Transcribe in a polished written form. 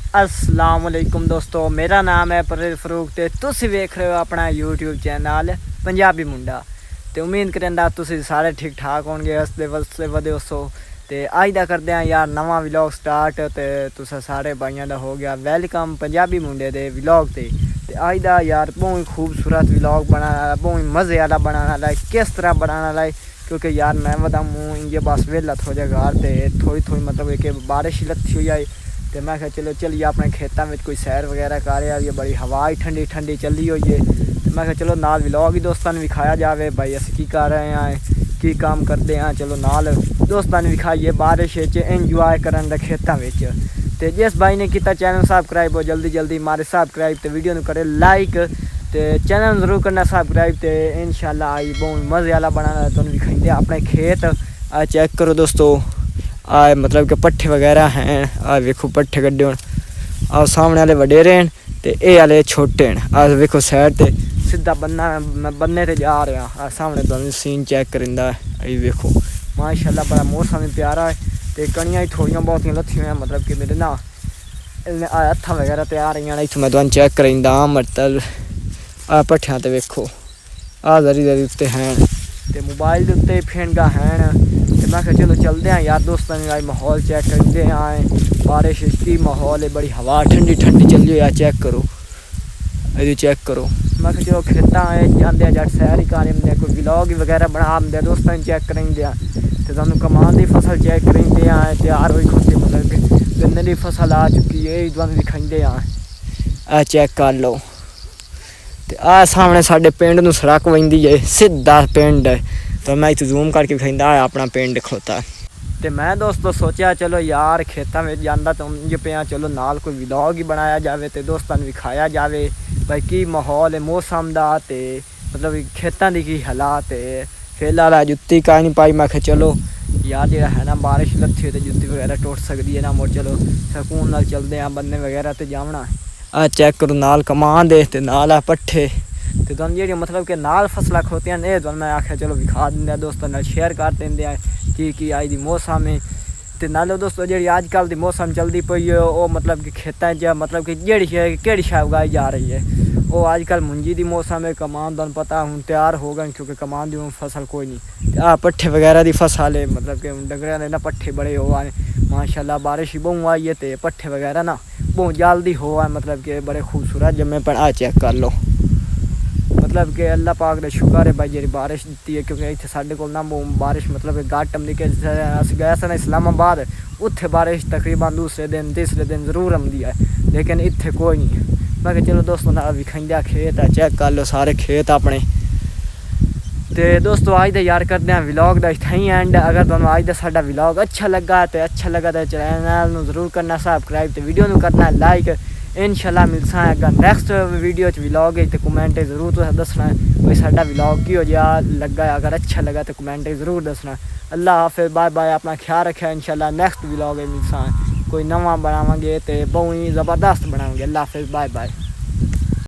अस्सलाम वालेकुम दोस्तों, मेरा नाम है परवेज़ फरूक ते तुसी वेख रहे हो अपना यूट्यूब चैनल पंजाबी मुंडा। ते उम्मीद करदा तुसी सारे ठीक ठाक होंगे, हसदे वसदे वदे वसो। ते अज दा करदे हैं यार नवा व्लॉग स्टार्ट। ते तुसा सारे भाइयों दा हो गया वेलकम पंजाबी मुंडे दे व्लॉग ते। अज दा यार बहुत ही खूबसूरत व्लॉग बनाना, बहुत ही मज़े वाला बनाना। किस तरह बनाना, क्योंकि यार मैं बताऊँ ये बस वेला थोड़ा घर ते थोड़ी मतलब कि बारिश लत्थी हुई आई। तो मैं चलो चलिए अपने खेतों में कोई सैर वगैरह कर रहा है, बड़ी हवा ही ठंडी ठंडी चली हुई है। तो मैं चलो नाल व्लॉग ही दोस्तों ने विखाया जाए भाई अस की कर रहे हैं, की काम करते हैं। चलो नाल दोस्तों ने विखाइए बारिश इंजॉय करन खेतों में। तो जिस भाई ने किया चैनल सबसक्राइब हो जल्दी जल्दी मारे सबसक्राइब, तो वीडियो करे लाइक, तो चैनल जरूर करना सबसक्राइब। तो इंशाल्लाह आई बहुत मज़े वाला बनाना तुम विखाइंदे अपने खेत। चेक करो दोस्तों, मतलब कि पट्ठे वगैरह हैं। वेखो पट्ठे कड्डे आ सामने वाले वडेरे हैं ते ये वाले छोटे हैं। आ वेखो साइड ते सीधा बन्ने ते जा रहा। सामने तुम सीन चेक करिंदा है, वेखो माशाल्लाह बड़ा मौसम भी प्यारा है। तो कणियां ही थोड़ियां बहुत लत्थी हुई, मतलब कि मेरे ना हत्था वगैरह तैयार रही हैं। इत्थों मैं तुम चेक करिंदा मतलब पट्ठियां ते वेखो जरी जरी उत्ते हैं, तो मोबाइल के उत्ते फेंडगा हैं। तो मैं चलो चलते हैं यार दोस्तों ने माहौल चेक करते हैं। बारिश की माहौल है, बड़ी हवा ठंडी ठंडी चली हुई है। चेक करो ये चेक करो। मैं चलो खेता जाते जट सैर ही कर कोई व्लॉग वगैरह बना आते दोस्तों चेक करेंगे। तो तुम कमान की फसल चेक करेंगे तैयार हुई खुद, मतलब कि गन्ने की फसल आ चुकी है, तुम दिखाते हैं। चेक कर लो। तो आ सामने साढ़े पिंड नूं सड़क वही है, सीधा पिंड है। तो मैं इतने जूम करके दिखाता अपना पिंड खलोता। तो मैं दोस्तों सोचा चलो यार खेतों में जाता तो मुझे पे चलो नाल कोई व्लॉग ही बनाया जाए, तो दोस्तों ने विखाया जाए भाई की माहौल है मौसम का, तो मतलब खेतों की की हालात है। फिलहाल जुत्ती का नहीं पाई, मैं चलो यार जो है ना बारिश लत्थी तो जुत्ती वगैरह टुट सकती है ना। मुड़ चलो सकून नाल चलते हैं बन्ने वगैरह तो जावना। चेक करो नाल कमान दे ते नाल आ पट्ठे। तो तुम जी मतलब कि नाल फसलें खोतियां ने तुम मैं आख्या चलो विखा दें दोस्तों नाल शेयर कर देंगे कि अज की मौसम है। तो नाले दोस्तों जी अजकल की मौसम चलती पई है वो मतलब कि खेतों च मतलब कि केड़ी शै उगाई जा रही है। वो अजकल मुंजी की मौसम है, कमान तुम पता हूँ तैयार हो गए क्योंकि कमान की फसल कोई नहीं। पट्ठे वगैरह की फसल है, मतलब कि डंगरों के ना पट्ठे बड़े हो आए माशाल्लाह। बारिश ही बहुत आई है तो पट्ठे वगैरह ना बहुत जल्दी हो आए, मतलब कि बड़े खूबसूरत जमे। पर चेक कर लो, मतलब कि अल्लाह पाक का शुक्र है भाई जी बारिश दी है, क्योंकि इतने साढ़े को ना बारिश मतलब कि घट आती। अस गए सन इस्लामाबाद, उत्थे बारिश तकरीबन दूसरे दिन तीसरे दिन जरूर आती है, लेकिन इत्थे कोई नहीं है। मैं चलो दोस्तों ना विखाइंदा खेत है, चेक कर लो सारे खेत अपने। तो दोस्तों अज तो यार करते हैं व्लॉग का इतना ही एंड। अगर तुम्हें अज का साडा व्लॉग अच्छा लगा तो चैनल जरूर करना सबसक्राइब, तो वीडियो में करना लाइक। इंशाल्लाह मिलसा है नैक्सट वीडियो व्लॉग तो कमेंट जरूर तुसें दसना भाई साडा व्लॉग की हो जा लगा। अगर अच्छा लगा तो कमेंट जरूर दसना। अल्लाह हाफिज़, बाय बाय, अपना ख्याल रखें। इंशाल्लाह नैक्सट व्लॉग मिलसा कोई नवा बनावांगे तो बहुत ही ज़बरदस्त बनाएंगे। अल्लाह हाफिज़, बाय बाय।